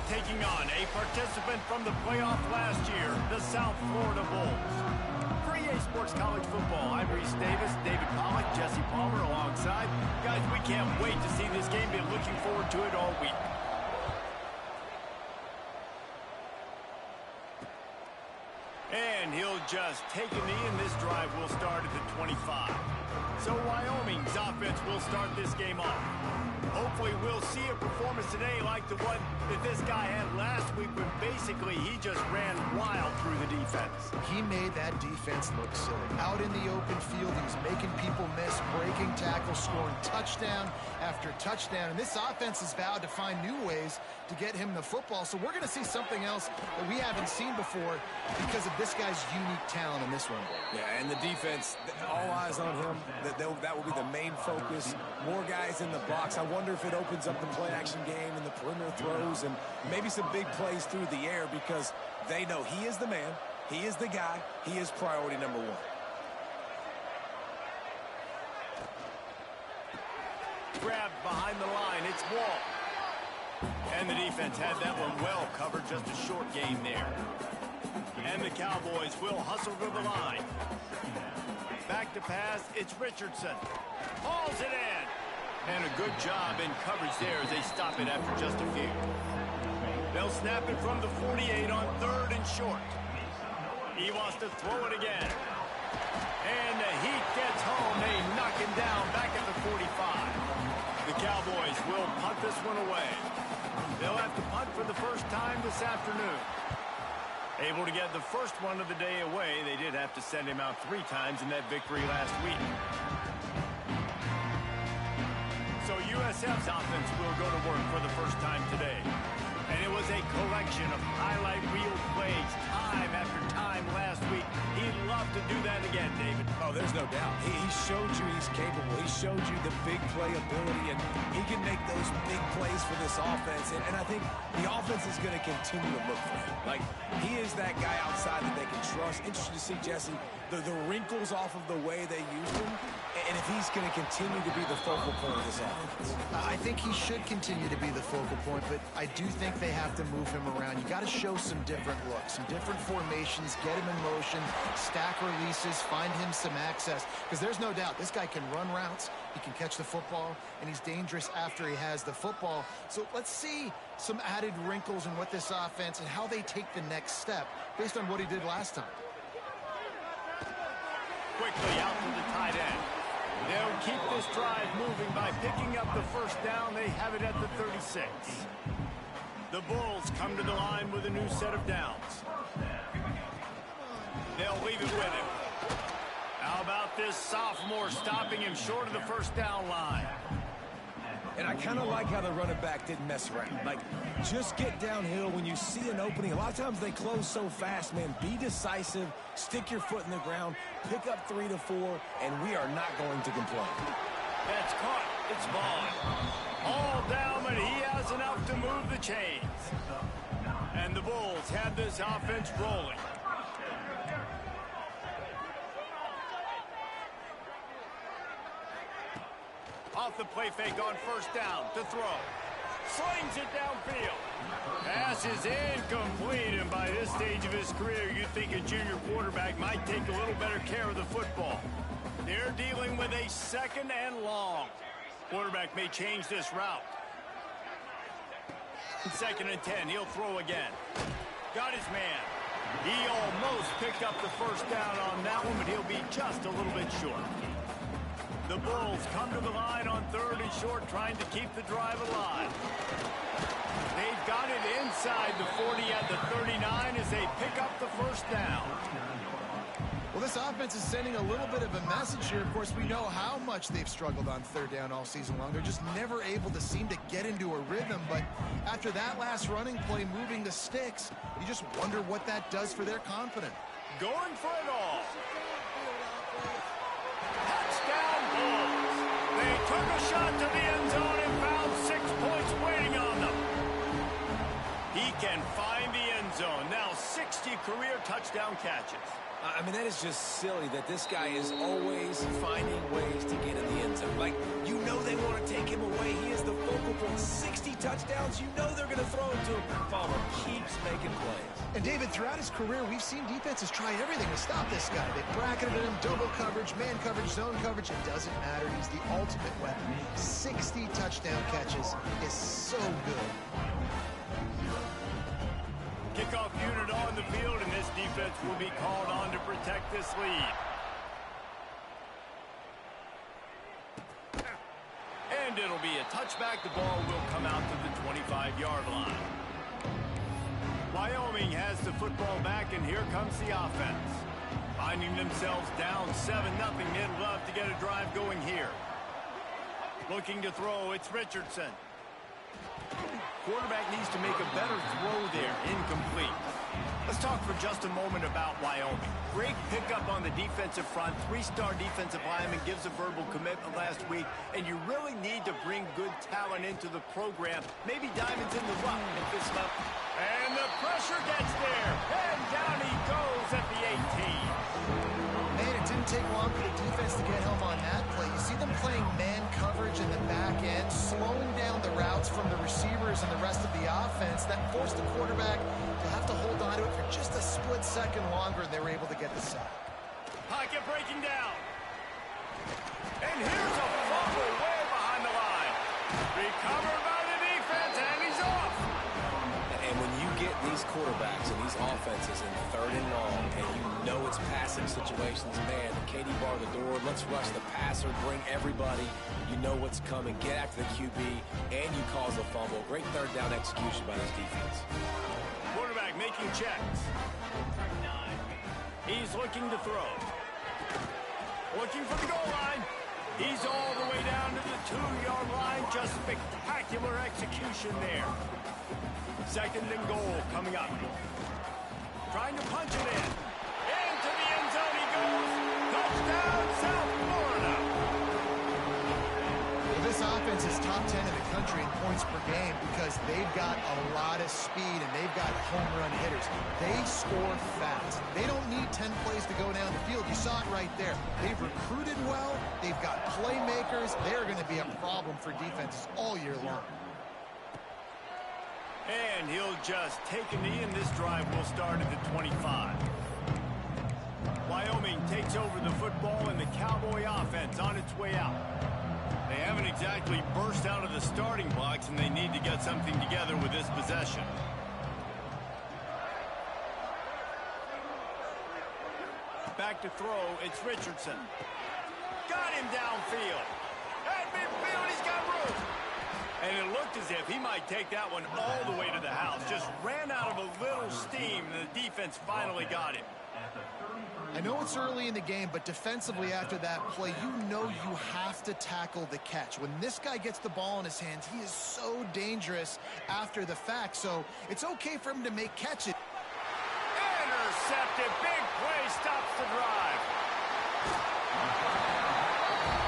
taking on a participant from the playoff last year, the South Florida Bulls. For EA Sports College Football, I'm Reese Davis, David Pollack, Jesse Palmer alongside. Guys, we can't wait to see this game. Been looking forward to it all week. And he'll just take a knee, and this drive will start at the 25. So Wyoming's offense will start this game off. Hopefully we'll see a performance today like the one that this guy had last week when basically he just ran wild through the defense. He made that defense look silly. Out in the open field, he was making people miss, breaking tackles, scoring touchdown after touchdown. And this offense has vowed to find new ways to get him the football. So we're going to see something else that we haven't seen before because of this guy's unique talent in this one. Yeah, and the defense, all eyes on him. That will be the main focus. More guys in the box. I wonder if it opens up the play-action game and the perimeter throws and maybe some big plays through the air because they know he is the man, he is the guy, he is priority number one. Grabbed behind the line, it's Wall. And the defense had that one well covered, just a short gain there. And the Cowboys will hustle to the line. Back to pass, it's Richardson. Hauls it in. And a good job in coverage there as they stop it after just a few. They'll snap it from the 48 on 3rd and short. He wants to throw it again. And the Heat gets home. They knock him down back at the 45. The Cowboys will punt this one away. They'll have to punt for the first time this afternoon. Able to get the first one of the day away. They did have to send him out 3 times in that victory last week. So USF's offense will go to work for the first time today. And it was a collection of highlight reel plays time after time last week. He'd love to do that again, David. Oh, there's no doubt. He showed you he's capable. He showed you the big play ability, and he can make those big plays for this offense. And I think the offense is going to continue to look for him. Like, he is that guy outside that they can trust. Interesting to see, Jesse, the wrinkles off of the way they used him, and if he's going to continue to be the focal point of this offense. I think he should continue to be the focal point, but I do think they have to move him around. You got to show some different looks, some different formations, get him in motion, stack releases, find him some access, because there's no doubt this guy can run routes, he can catch the football, and he's dangerous after he has the football. So let's see some added wrinkles in what this offense and how they take the next step based on what he did last time. Quickly out to the tight end. They'll keep this drive moving by picking up the first down. They have it at the 36. The Bulls come to the line with a new set of downs. They'll leave it with him. How about this sophomore stopping him short of the first down line? And I kind of like how the running back didn't mess around. Like, just get downhill when you see an opening. A lot of times they close so fast, man. Be decisive, stick your foot in the ground, pick up 3 to 4, and we are not going to complain. That's caught. It's Vaughn. All down, but he has enough to move the chains. And the Bulls have this offense rolling. Off the play fake on first down to throw. Slings it downfield. Pass is incomplete, and by this stage of his career, you'd think a junior quarterback might take a little better care of the football. They're dealing with a 2nd and long. Quarterback may change this route. 2nd and 10, he'll throw again. Got his man. He almost picked up the first down on that one, but he'll be just a little bit short. The Bulls come to the line on 3rd and short, trying to keep the drive alive. They've got it inside the 40 at the 39 as they pick up the first down. Well, this offense is sending a little bit of a message here. Of course, we know how much they've struggled on 3rd down all season long. They're just never able to seem to get into a rhythm. But after that last running play, moving the sticks, you just wonder what that does for their confidence. Going for it all. Touchdown Bulls. They took a shot to the end zone and found 6 points waiting on them. He can find the end zone. Now 60 career touchdown catches. I mean, that is just silly that this guy is always finding ways to get in the end zone. Like, you know they want to take him away. He is the focal point. 60 touchdowns, you know they're going to throw it to him. Falls making plays. And David, throughout his career, we've seen defenses try everything to stop this guy. They bracketed him, double coverage, man coverage, zone coverage. It doesn't matter. He's the ultimate weapon. 60 touchdown catches is so good. Kickoff unit on the field, and this defense will be called on to protect this lead. And it'll be a touchback. The ball will come out to the 25-yard line. Wyoming has the football back, and here comes the offense. Finding themselves down 7-0, they'd love to get a drive going here. Looking to throw, it's Richardson. Quarterback needs to make a better throw there. Incomplete. Let's talk for just a moment about Wyoming. Great pickup on the defensive front. 3-star defensive lineman gives a verbal commitment last week, and you really need to bring good talent into the program. Maybe diamonds in the rough at this level. And the pressure gets there, and down he goes at the 18. Man, it didn't take long for the defense to get home on that play. You see them playing man coverage in the back end, slowing down the routes from the receivers and the rest of the offense. That forced the quarterback to have to hold on to it for just a split second longer, and they were able to get the sack. Pocket breaking down. And here's a fumble way behind the line. Recovered by the defense, and he's off. And when you get these quarterbacks and these offenses in 3rd and long, and you know it's passing situations, man, Katie bar the door, let's rush the passer, bring everybody. You know what's coming. Get after the QB, and you cause a fumble. Great 3rd down execution by this defense. Quarterback making checks. He's looking to throw. Looking for the goal line. He's all the way down to the 2-yard line. Just spectacular execution there. 2nd and goal coming up. Trying to punch it in. Into the end zone he goes. Touchdown, South Florida. Well, this offense is top 10 in the country in points per game because they've got a lot of speed and they've got home run hitters. They score fast. They don't need 10 plays to go down the field. You saw it right there. They've recruited well. They've got playmakers. They're going to be a problem for defenses all year long. And he'll just take a knee, and this drive will start at the 25. Wyoming takes over the football, and the Cowboy offense on its way out. They haven't exactly burst out of the starting blocks, and they need to get something together with this possession. Back to throw, it's Richardson. Got him downfield. At midfield, he's got room. And it looked as if he might take that one all the way to the house. Just ran out of a little steam, and the defense finally got him. I know it's early in the game, but defensively after that play, you know you have to tackle the catch. When this guy gets the ball in his hands, he is so dangerous after the fact. So it's okay for him to make catches. Intercepted. Big play stops the drive.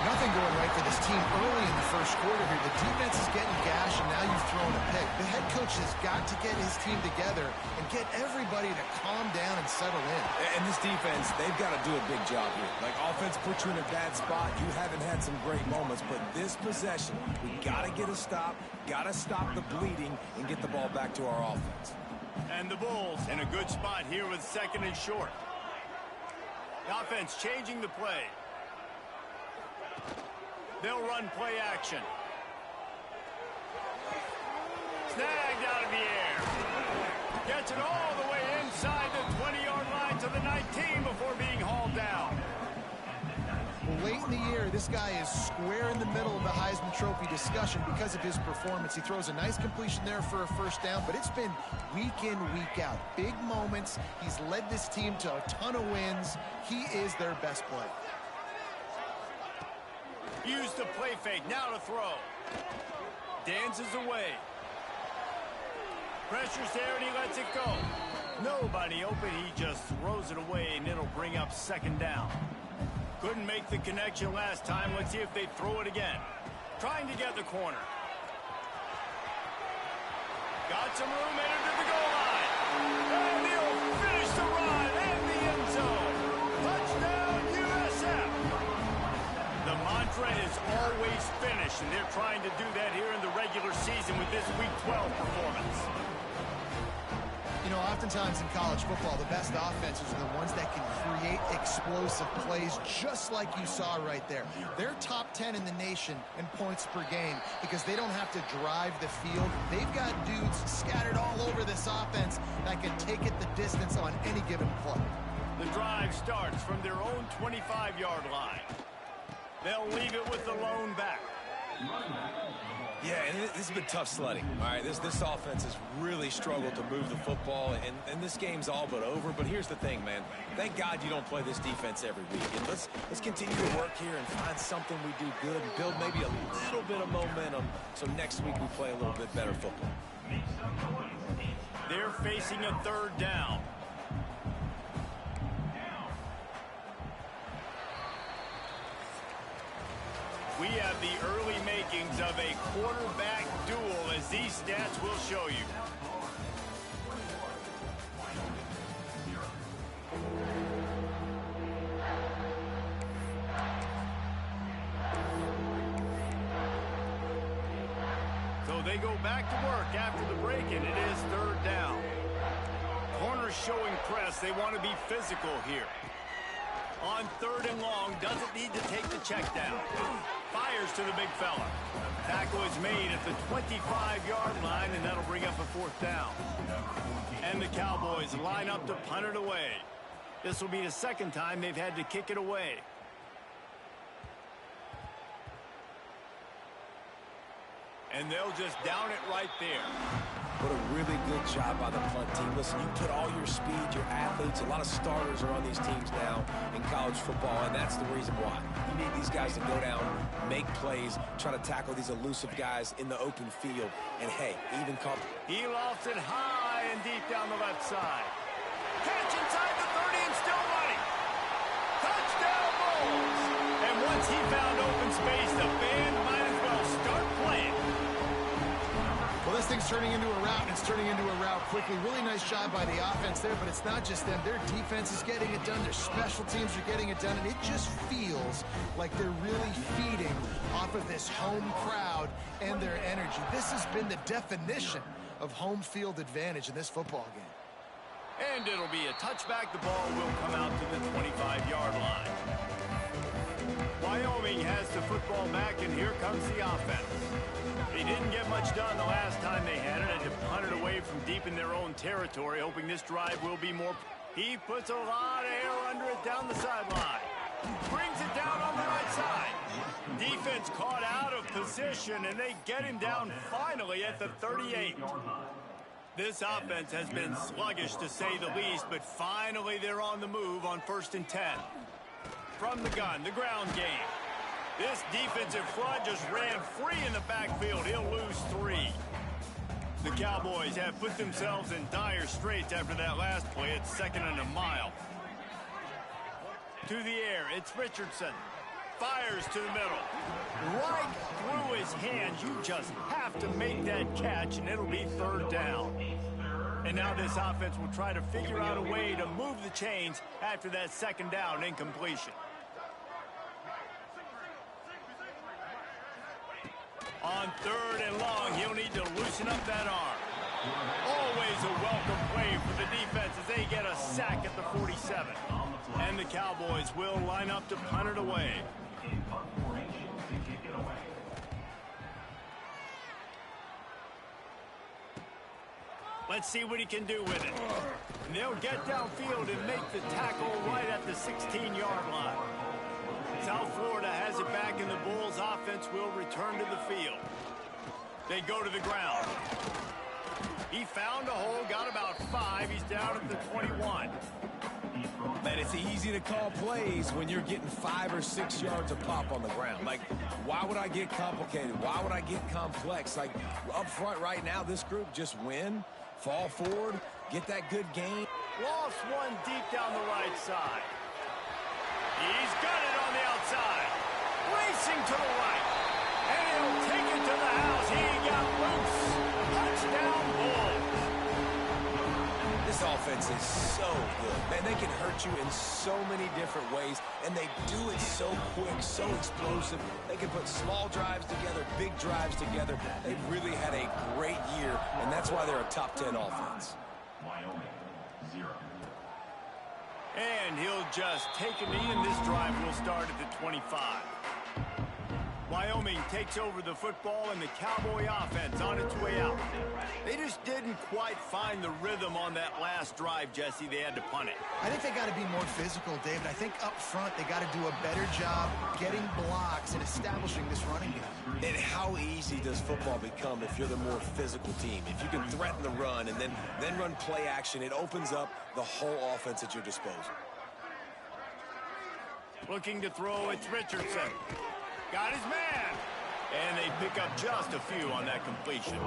Nothing going right for this team early in the first quarter here. The defense is getting gashed, and now you've thrown a pick. The head coach has got to get his team together and get everybody to calm down and settle in. And this defense, they've got to do a big job here. Like, offense put you in a bad spot. You haven't had some great moments, but this possession, we got to get a stop, got to stop the bleeding, and get the ball back to our offense. And the Bulls in a good spot here with 2nd and short. The offense changing the play. They'll run play action. Snagged out of the air. Gets it all the way inside the 20-yard line to the 19 before being hauled down. Well, late in the year, this guy is square in the middle of the Heisman Trophy discussion because of his performance. He throws a nice completion there for a first down, but it's been week in, week out. Big moments. He's led this team to a ton of wins. He is their best player. Use the play fake, now to throw. Dances away. Pressure's there and he lets it go. Nobody open, he just throws it away and it'll bring up 2nd down. Couldn't make the connection last time. Let's see if they throw it again. Trying to get the corner. Got some room headed to the goal line. And he'll finish the run in the end zone. Touchdown, USF. The mantra is always finish, and they're trying to do that here in the regular season with this Week 12 performance. You know, Oftentimes in college football, the best offenses are the ones that can create explosive plays, just like you saw right there. They're top 10 in the nation in points per game because they don't have to drive the field. They've got dudes scattered all over this offense that can take it the distance on any given play. The drive starts from their own 25-yard line. They'll leave it with the lone back. Yeah, and this has been tough sledding. All right, this offense has really struggled to move the football, and this game's all but over. But here's the thing, man. Thank God you don't play this defense every week. And let's continue to work here and find something we do good and build maybe a little bit of momentum so next week we play a little bit better football. They're facing a third down. We have the early makings of a quarterback duel, as these stats will show you. So they go back to work after the break, and it is third down. Corners showing press. They want to be physical here. On third and long, doesn't need to take the check down. Fires to the big fella. Tackle is made at the 25-yard line, and that'll bring up a fourth down. And the Cowboys line up to punt it away. This will be the second time they've had to kick it away. And they'll just down it right there. What a really good job by the punt team. Listen, you put all your speed, your athletes, a lot of starters are on these teams now in college football, and that's the reason why. You need these guys to go down, make plays, try to tackle these elusive guys in the open field. And, hey, even call. He lofts it high and deep down the left side. Catch inside the 30 and still running. Touchdown Bulls! And once he found open space, the band might as well start playing. Well, this thing's turning into a rout, and it's turning into a rout quickly. Really nice job by the offense there, but it's not just them. Their defense is getting it done. Their special teams are getting it done, and it just feels like they're really feeding off of this home crowd and their energy. This has been the definition of home field advantage in this football game. And it'll be a touchback. The ball will come out to the 25-yard line. Wyoming has the football back, and here comes the offense. They didn't get much done the last time they had it. Had to punt it away from deep in their own territory, hoping this drive will be more. He puts a lot of air under it down the sideline. Brings it down on the right side. Defense caught out of position, and they get him down finally at the 38. This offense has been sluggish, to say the least, but finally they're on the move on 1st and 10. From the gun, the ground game. This defensive front just ran free in the backfield. He'll lose 3. The Cowboys have put themselves in dire straits after that last play. It's 2nd and a mile. To the air, it's Richardson. Fires to the middle. Right through his hands. You just have to make that catch, and it'll be 3rd down. And now this offense will try to figure out a way to move the chains after that 2nd down incompletion. On 3rd and long, he'll need to loosen up that arm. Always a welcome play for the defense as they get a sack at the 47. And the Cowboys will line up to punt it away. Let's see what he can do with it. And they'll get downfield and make the tackle right at the 16-yard line. South Florida has it back, and the Bulls offense will return to the field. They go to the ground. He found a hole, got about 5. He's down at the 21. Man, it's easy to call plays when you're getting 5 or 6 yards of pop on the ground. Like, why would I get complicated? Why would I get complex? Like, up front right now, this group just win, fall forward, get that good game. Lost one deep down the right side. He's got it on the outside. Racing to the right. And he'll take it to the house. He got loose. Touchdown Bulls. This offense is so good. Man, they can hurt you in so many different ways, and they do it so quick, so explosive. They can put small drives together, big drives together. They've really had a great year, and that's why they're a top 10 offense. And he'll just take a knee, and this drive will start at the 25. Wyoming takes over the football, and the Cowboy offense on its way out. They just didn't quite find the rhythm on that last drive, Jesse. They had to punt it. I think they got to be more physical, David. I think up front they got to do a better job getting blocks and establishing this running game. And how easy does football become if you're the more physical team? If you can threaten the run and then run play action, it opens up the whole offense at your disposal. Looking to throw, it's Richardson. Got his man. And they pick up just a few on that completion.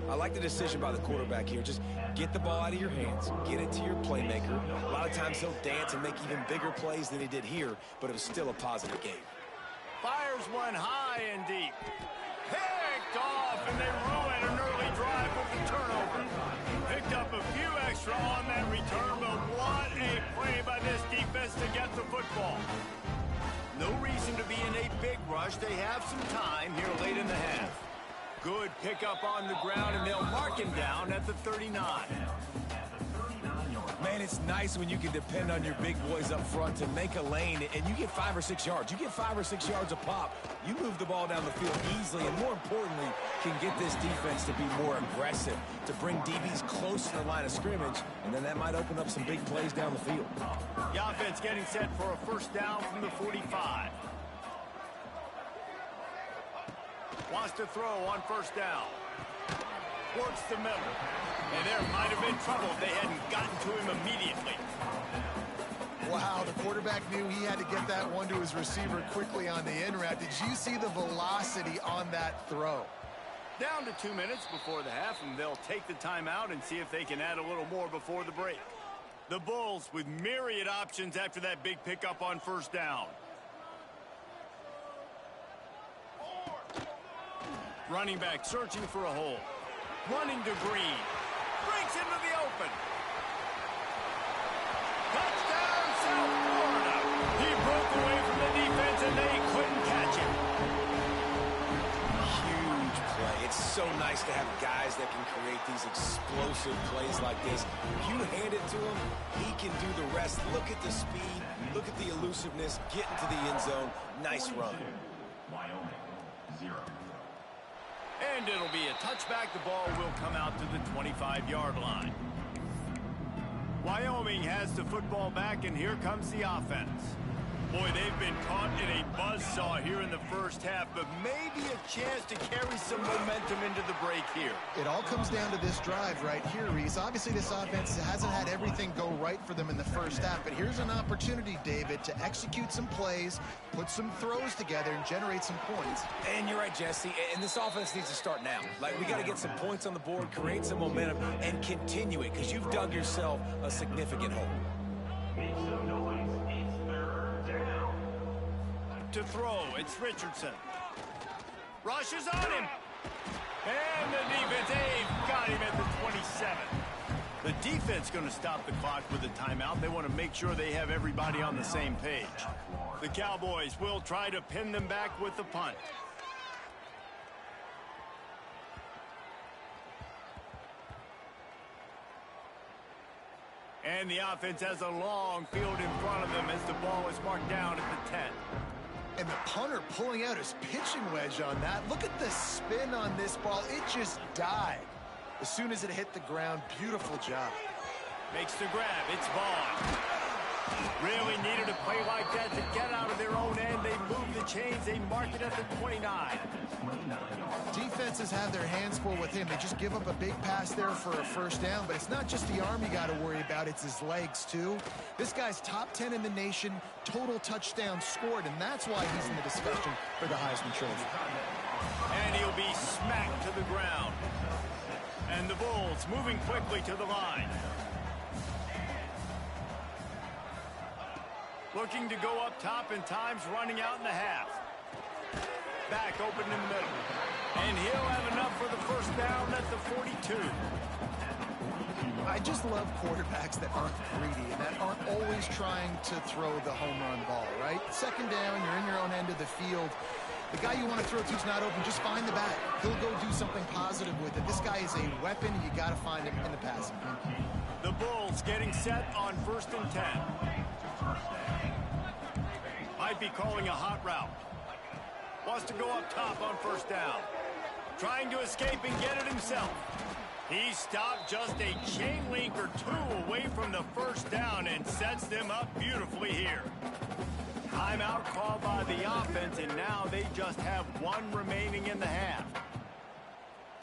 I like the decision by the quarterback here. Just get the ball out of your hands, get it to your playmaker. A lot of times he'll dance and make even bigger plays than he did here, but it was still a positive game. Fires one high and deep. Picked off, and they ruin an early drive with the turnover. Picked up a few extra on that return, but what a play by this defense to get the football. No reason to be in a big rush. They have some time here late in the half. Good pickup on the ground, and they'll mark him down at the 39. Man, it's nice when you can depend on your big boys up front to make a lane, and you get 5 or 6 yards. You get 5 or 6 yards a pop. You move the ball down the field easily, and more importantly, can get this defense to be more aggressive, to bring DBs close to the line of scrimmage, and then that might open up some big plays down the field. The offense getting set for a first down from the 45. Wants to throw on first down. Works the middle. And there might have been trouble if they hadn't gotten to him immediately. Wow, the quarterback knew he had to get that one to his receiver quickly on the in route. Did you see the velocity on that throw? Down to 2 minutes before the half, and they'll take the timeout and see if they can add a little more before the break. The Bulls with myriad options after that big pickup on first down. Running back searching for a hole. Running to Green. Breaks into the open. Touchdown, South Florida. He broke away from the defense, and they couldn't catch him. Huge play. It's so nice to have guys that can create these explosive plays like this. You hand it to him, he can do the rest. Look at the speed. Look at the elusiveness. Get into the end zone. Nice run. Wyoming, 0. And it'll be a touchback. The ball will come out to the 25-yard line. Wyoming has the football back, and here comes the offense. Boy, they've been caught in a buzzsaw here in the first half, but maybe a chance to carry some momentum into the break here. It all comes down to this drive right here, Reese. Obviously, this offense hasn't had everything go right for them in the first half, but here's an opportunity, David, to execute some plays, put some throws together, and generate some points. And you're right, Jesse, and this offense needs to start now. Like, we got to get some points on the board, create some momentum, and continue it, because you've dug yourself a significant hole. To throw, it's Richardson. Rushes on him. And the defense, they've got him at the 27. The defense going to stop the clock with a timeout. They want to make sure they have everybody on the same page. The Cowboys will try to pin them back with the punt. And the offense has a long field in front of them as the ball is marked down at the 10. And the punter pulling out his pitching wedge on that. Look at the spin on this ball. It just died as soon as it hit the ground. Beautiful job. Makes the grab. It's Vaughn. Really needed a play like that to get out of their own end. They moved the chains. They mark it at the 29. Defenses have their hands full with him. They just give up a big pass there for a first down, but it's not just the arm you got to worry about. It's his legs, too. This guy's top 10 in the nation, total touchdowns scored, and that's why he's in the discussion for the Heisman Trophy. And he'll be smacked to the ground. And the Bulls moving quickly to the line. Looking to go up top, and time's running out in the half. Back open in the middle. And he'll have enough for the first down at the 42. I just love quarterbacks that aren't greedy and that aren't always trying to throw the home run ball, right? Second down, you're in your own end of the field. The guy you want to throw to is not open. Just find the back. He'll go do something positive with it. This guy is a weapon, and you got to find him in the passing game. The Bulls getting set on 1st and 10. Might be calling a hot route. Wants to go up top on 1st down. Trying to escape and get it himself. He stopped just a chain link or two away from the 1st down and sets them up beautifully here. Timeout called by the offense, and now they just have one remaining in the half.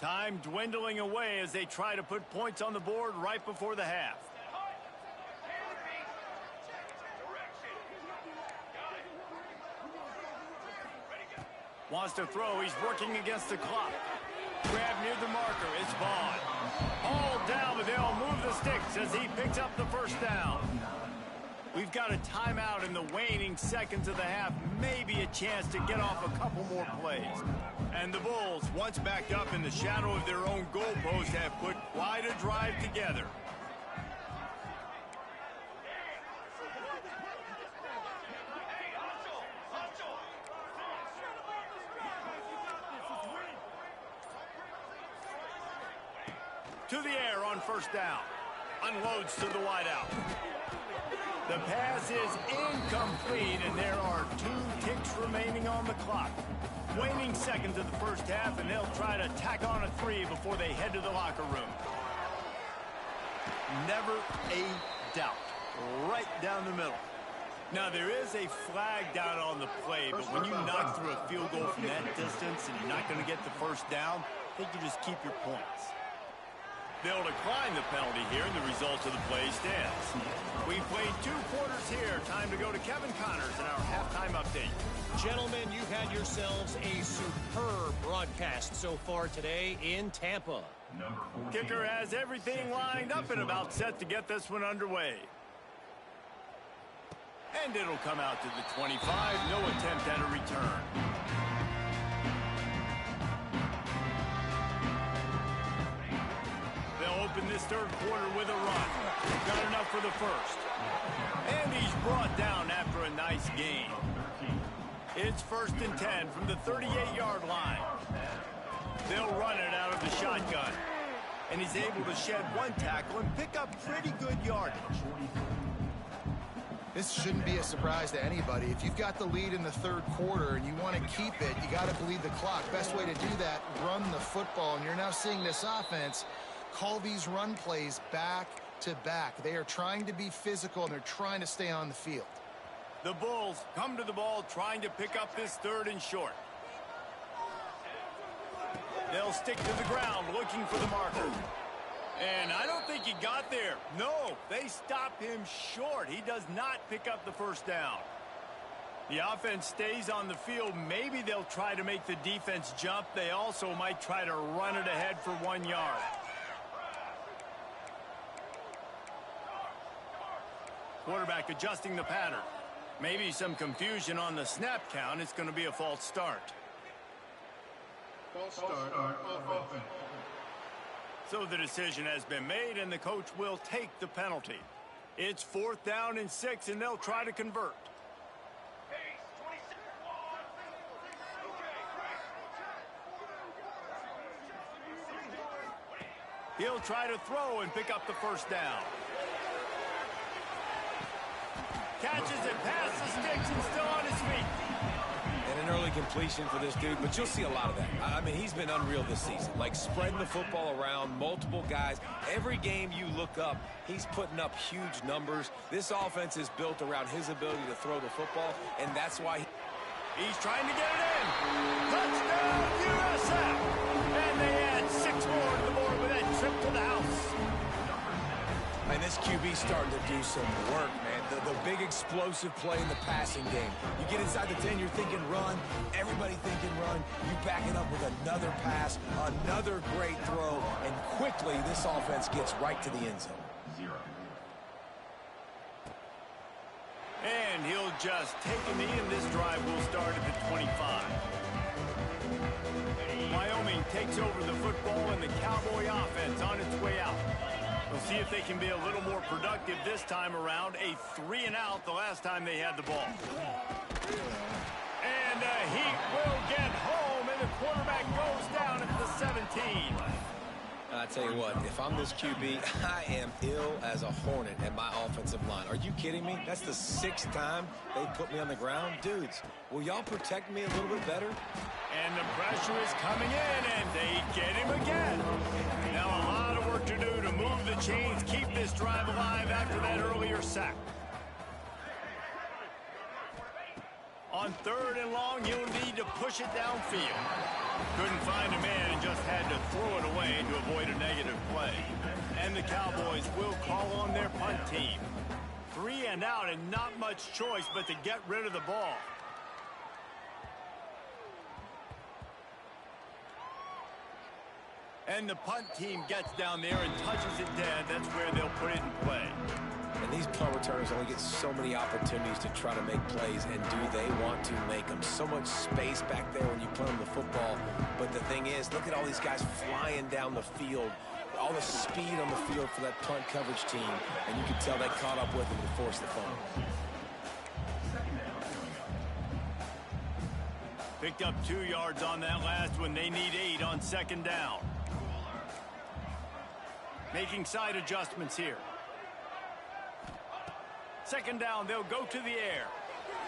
Time dwindling away as they try to put points on the board right before the half. Wants to throw. He's working against the clock. Grab near the marker. It's Vaughn. All down, but they'll move the sticks as he picks up the 1st down. We've got a timeout in the waning seconds of the half. Maybe a chance to get off a couple more plays. And the Bulls, once backed up in the shadow of their own goalpost, have put quite a drive together. To the air on 1st down. Unloads to the wideout. The pass is incomplete, and there are 2 ticks remaining on the clock. Waning seconds of the 1st half, and they'll try to tack on a 3 before they head to the locker room. Never a doubt. Right down the middle. Now, there is a flag down on the play, but when you knock through a field goal from that distance and you're not going to get the 1st down, I think you just keep your points. They'll decline the penalty here, and the result of the play stands. We played 2 quarters here. Time to go to Kevin Connors in our halftime update. Gentlemen, you've had yourselves a superb broadcast so far today in Tampa. Kicker has everything lined up and about set to get this one underway. And it'll come out to the 25. No attempt at a return. Open this 3rd quarter with a run. Got enough for the 1st. And he's brought down after a nice gain. It's 1st and 10 from the 38-yard line. They'll run it out of the shotgun. And he's able to shed 1 tackle and pick up pretty good yardage. This shouldn't be a surprise to anybody. If you've got the lead in the 3rd quarter and you want to keep it, you got to bleed the clock. Best way to do that, run the football. And you're now seeing this offense call these run plays back to back. They are trying to be physical, and they're trying to stay on the field. The Bulls come to the ball trying to pick up this 3rd and short. They'll stick to the ground looking for the marker. And I don't think he got there. No, they stop him short. He does not pick up the 1st down. The offense stays on the field. Maybe they'll try to make the defense jump. They also might try to run it ahead for 1 yard. Quarterback adjusting the pattern. Maybe some confusion on the snap count. It's going to be a false start. False start on offense. So the decision has been made, and the coach will take the penalty. It's 4th down and 6, and they'll try to convert. He'll try to throw and pick up the 1st down. Catches it past the sticks and still on his feet. And an early completion for this dude, but you'll see a lot of that. I mean, he's been unreal this season. Like spreading the football around, multiple guys. Every game you look up, he's putting up huge numbers. This offense is built around his ability to throw the football, and that's why he's trying to get it in. Touchdown, USF! And they add 6 more to the board with that trip to the house. And this QB's starting to do some work, man. The big explosive play in the passing game. You get inside the 10, you're thinking run. Everybody thinking run. You back it up with another pass, another great throw, and quickly this offense gets right to the end zone. 0. And he'll just take a knee, and this drive will start at the 25. Wyoming takes over the football, and the Cowboy offense on its way out. We'll see if they can be a little more productive this time around. A 3-and-out the last time they had the ball. And And the Heat will get home, and the quarterback goes down at the 17. I tell you what, if I'm this QB, I am ill as a hornet at my offensive line. Are you kidding me? That's the 6th time they put me on the ground. Dudes, will y'all protect me a little bit better? And the pressure is coming in, and they get him again. Now a lot of work to do to move the chains, keep this drive alive after that earlier sack. On 3rd and long, you'll need to push it downfield. Couldn't find a man and just had to throw it away to avoid a negative play. And the Cowboys will call on their punt team. 3 and out and not much choice but to get rid of the ball. And the punt team gets down there and touches it dead. That's where they'll put it in play. And these punt returners only get so many opportunities to try to make plays, and do they want to make them? So much space back there when you punt them the football. But the thing is, look at all these guys flying down the field. All the speed on the field for that punt coverage team. And you can tell they caught up with them to force the fumble. Picked up 2 yards on that last one. They need 8 on 2nd down. Making side adjustments here. 2nd down, they'll go to the air.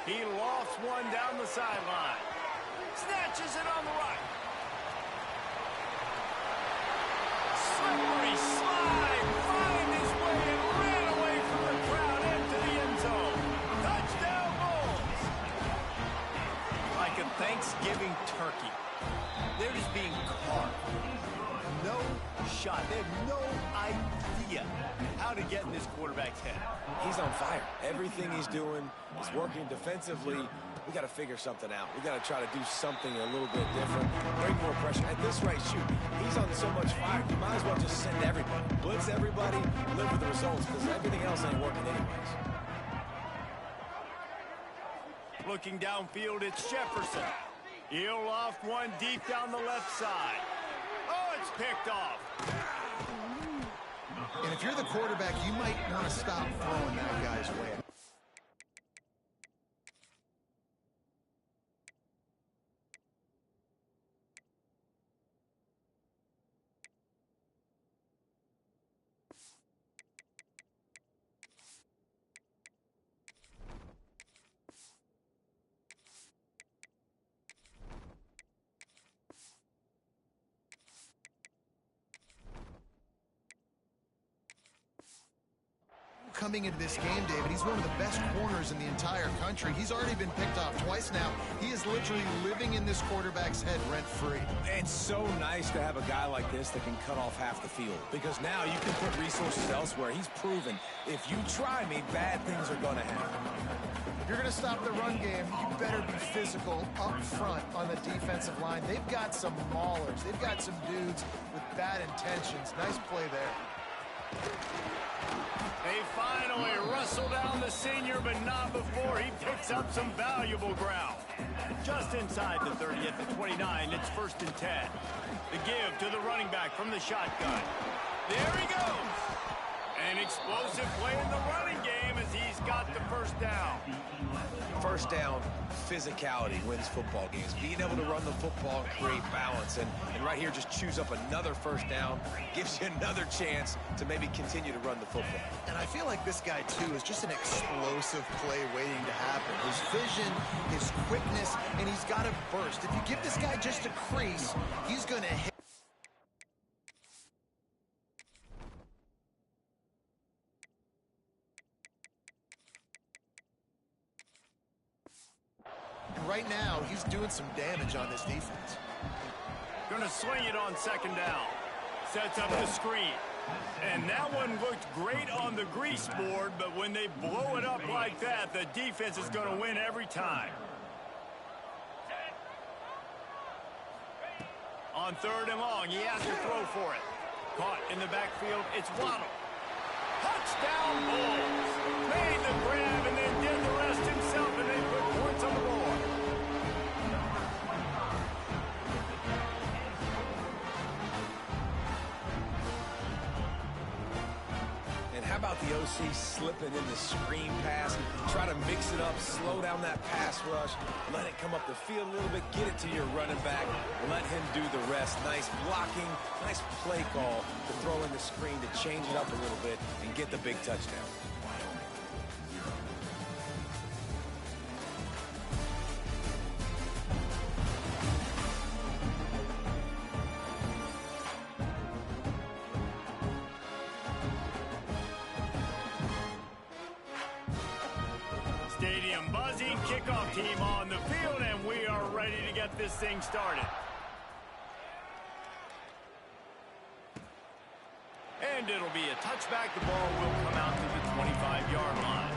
He lofts one down the sideline. Snatches it on the right. Slippery slide. Find his way and ran away from the crowd into the end zone. Touchdown Bulls. Like a Thanksgiving turkey. They're just being carved. No shot. They have no idea how to get in this quarterback's head. He's on fire. Everything he's doing is working defensively. We got to figure something out. We got to try to do something a little bit different. Bring more pressure. At this rate, shoot, he's on so much fire. You might as well just send everybody. Blitz everybody, live with the results, because everything else ain't working anyways. Looking downfield, it's Jefferson. He'll loft one deep down the left side. Oh, it's picked off. And if you're the quarterback, you might want to stop throwing that guy's way. Coming into this game, David, he's one of the best corners in the entire country. He's already been picked off twice now. He is literally living in this quarterback's head rent-free. It's so nice to have a guy like this that can cut off half the field, because now you can put resources elsewhere. He's proven, if you try me, bad things are going to happen. If you're going to stop the run game, you better be physical up front on the defensive line. They've got some maulers. They've got some dudes with bad intentions. Nice play there. They finally wrestle down the senior, but not before he picks up some valuable ground. Just inside the 30 at the 29, it's 1st and 10. The give to the running back from the shotgun. There he goes. An explosive play in the running game as he's got the 1st down. 1st down, physicality wins football games. Being able to run the football and create balance. And right here, just choose up another 1st down. Gives you another chance to maybe continue to run the football. And I feel like this guy, too, is just an explosive play waiting to happen. His vision, his quickness, and he's got a burst. If you give this guy just a crease, he's going to hit. Right now, he's doing some damage on this defense. Going to swing it on 2nd down. Sets up the screen. And that one looked great on the grease board, but when they blow it up like that, the defense is going to win every time. On 3rd and long, he has to throw for it. Caught in the backfield, it's Waddle. Touchdown Bulls. Made the grab and then did the rest himself, and they put points on the board. about the OC slipping in the screen pass? Try to mix it up, slow down that pass rush, let it come up the field a little bit, get it to your running back, let him do the rest. Nice blocking, nice play call to throw in the screen to change it up a little bit and get the big touchdown. Stadium buzzing, kickoff team on the field, and we are ready to get this thing started. And it'll be a touchback. The ball will come out to the 25-yard line.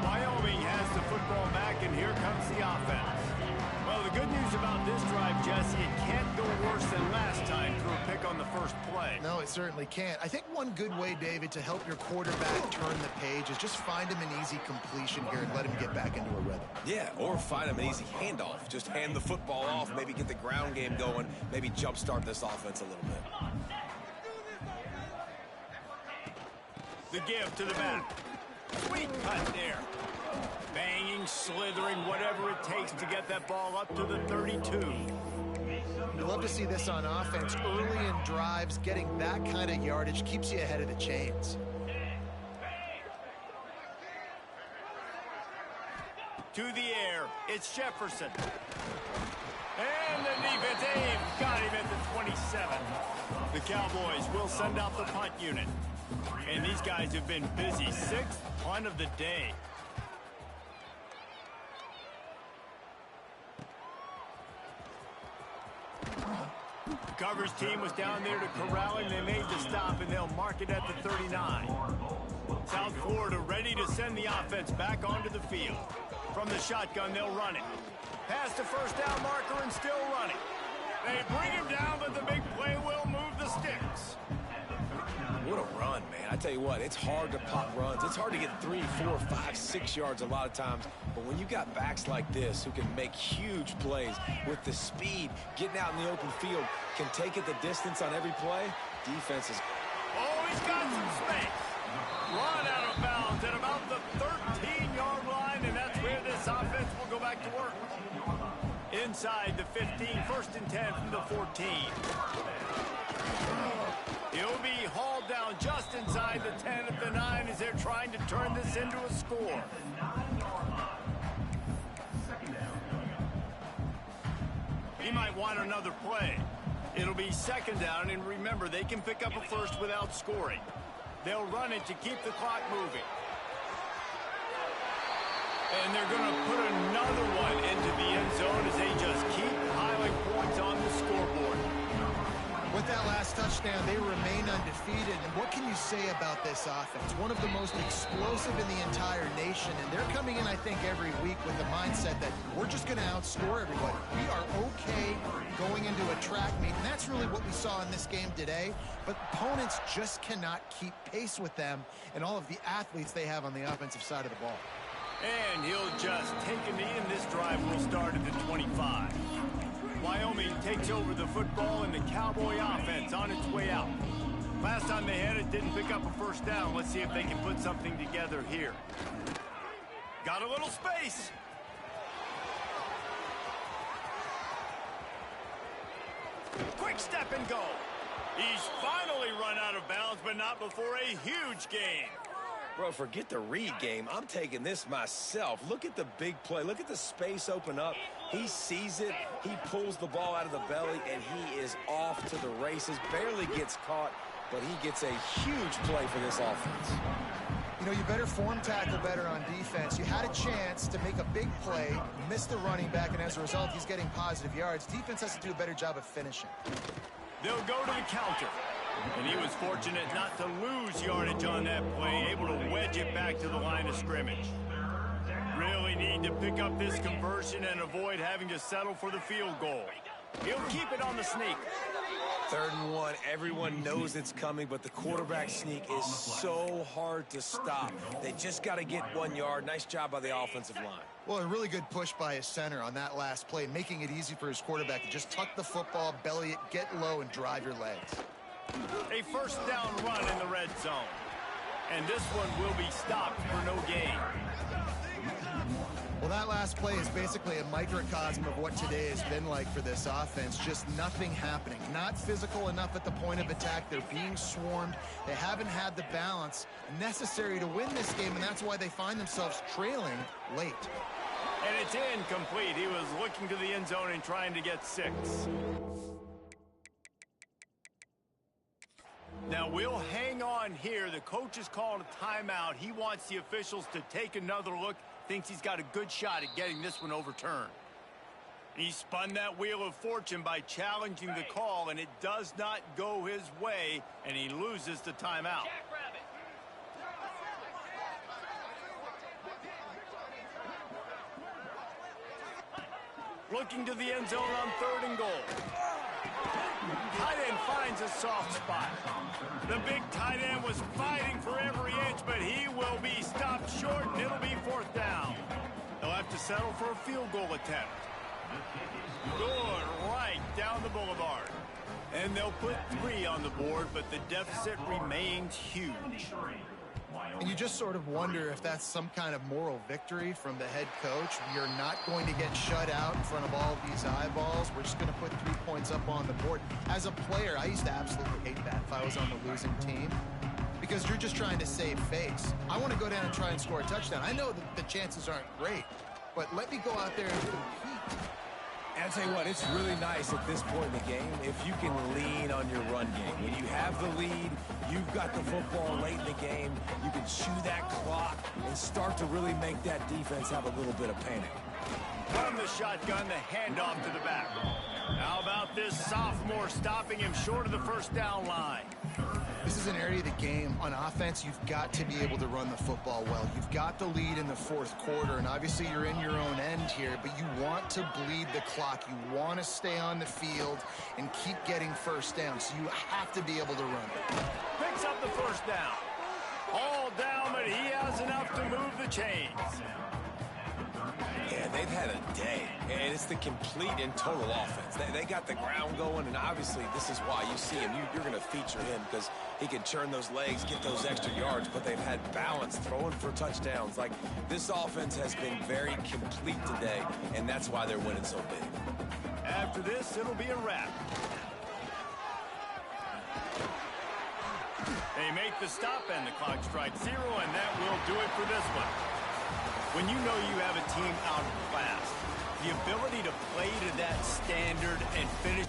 Wyoming has the football back, and here comes the offense. Well, the good news about this drive, Jesse, it can't go worse than last time through a pick on the first play. No, it certainly can't. I think one good way, David, to help your quarterback turn the page is just find him an easy completion here and let him get back into a rhythm. Yeah, or find him an easy handoff. Just hand the football off, maybe get the ground game going, maybe jumpstart this offense a little bit. The give to the back. Sweet cut there. Banging, slithering, whatever it takes to get that ball up to the 32. You love to see this on offense. Early in drives, getting that kind of yardage keeps you ahead of the chains. To the air, it's Jefferson. And the defense aimed, got him at the 27. The Cowboys will send out the punt unit. And these guys have been busy. 6th punt of the day. Coverage team was down there to corral him. They made the stop, and they'll mark it at the 39. South Florida ready to send the offense back onto the field. From the shotgun, they'll run it. Past the first down marker and still running. They bring him down, but the big play will move the sticks. What a run, man. I tell you what, it's hard to pop runs. It's hard to get 3, 4, 5, 6 yards a lot of times. But when you got backs like this who can make huge plays with the speed, getting out in the open field, can take it the distance on every play, defense is... Oh, he's got some space. Run out of bounds at about the 13-yard line, and that's where this offense will go back to work. Inside the 15, 1st and 10 from the 14. He'll be hauled down just inside the 10 at the 9 as they're trying to turn this into a score. He might want another play. It'll be 2nd down, and remember, they can pick up a first without scoring. They'll run it to keep the clock moving. And they're going to put another one into the end zone as they just keep piling points on the scoreboard. With that last touchdown, they remain undefeated. And what can you say about this offense? One of the most explosive in the entire nation. And they're coming in, I think, every week with the mindset that we're just going to outscore everybody. We are okay going into a track meet. And that's really what we saw in this game today. But opponents just cannot keep pace with them and all of the athletes they have on the offensive side of the ball. And he'll just take a knee, and this drive will start at the 25. Wyoming takes over the football, and the Cowboy offense on its way out. Last time they had it, didn't pick up a first down. Let's see if they can put something together here. Got a little space. Quick step and go. He's finally run out of bounds, but not before a huge gain. Bro, forget the read game. I'm taking this myself. Look at the big play. Look at the space open up. He sees it. He pulls the ball out of the belly, and he is off to the races. Barely gets caught, but he gets a huge play for this offense. You know, you better form tackle better on defense. You had a chance to make a big play, missed the running back, and as a result, he's getting positive yards. Defense has to do a better job of finishing. They'll go to the counter. And he was fortunate not to lose yardage on that play, able to wedge it back to the line of scrimmage. Really need to pick up this conversion and avoid having to settle for the field goal. He'll keep it on the sneak. 3rd and 1. Everyone knows it's coming, but the quarterback sneak is so hard to stop. They just got to get 1 yard. Nice job by the offensive line. Well, a really good push by his center on that last play, making it easy for his quarterback to just tuck the football, belly it, get low, and drive your legs. A first down run in the red zone. And this one will be stopped for no gain. Well, that last play is basically a microcosm of what today has been like for this offense. Just nothing happening. Not physical enough at the point of attack. They're being swarmed. They haven't had the balance necessary to win this game, and that's why they find themselves trailing late. And it's incomplete. He was looking to the end zone and trying to get 6. Now, we'll hang on here. The coach has called a timeout. He wants the officials to take another look. Thinks he's got a good shot at getting this one overturned. He spun that wheel of fortune by challenging the call, and it does not go his way, and he loses the timeout. Looking to the end zone on 3rd and goal. Tight end finds a soft spot. The big tight end was fighting for every inch, but he will be stopped short, and it'll be 4th down. They'll have to settle for a field goal attempt. Good right down the boulevard. And they'll put 3 on the board, but the deficit remains huge. And you just sort of wonder if that's some kind of moral victory from the head coach. You're not going to get shut out in front of all these eyeballs. We're just going to put 3 points up on the board. As a player, I used to absolutely hate that if I was on the losing team, because you're just trying to save face. I want to go down and try and score a touchdown. I know that the chances aren't great, but let me go out there and compete. And I'll tell you what, it's really nice at this point in the game if you can lean on your run game. When you have the lead, you've got the football late in the game, you can chew that clock and start to really make that defense have a little bit of panic. From the shotgun, the handoff to the back. How about this sophomore stopping him short of the 1st down line? This is an area of the game. On offense, you've got to be able to run the football well. You've got the lead in the 4th quarter, and obviously you're in your own end here, but you want to bleed the clock. You want to stay on the field and keep getting 1st down, so you have to be able to run it. Picks up the 1st down. All down, but he has enough to move the chains. Yeah, they've had a day, and it's the complete and total offense. They got the ground going, and obviously this is why you see him. You're going to feature him because he can churn those legs, get those extra yards, but they've had balance, throwing for touchdowns. Like, this offense has been very complete today, and that's why they're winning so big. After this, it'll be a wrap. They make the stop, and the clock strikes 0, and that will do it for this one. When you know you have a team outclassed, the ability to play to that standard and finish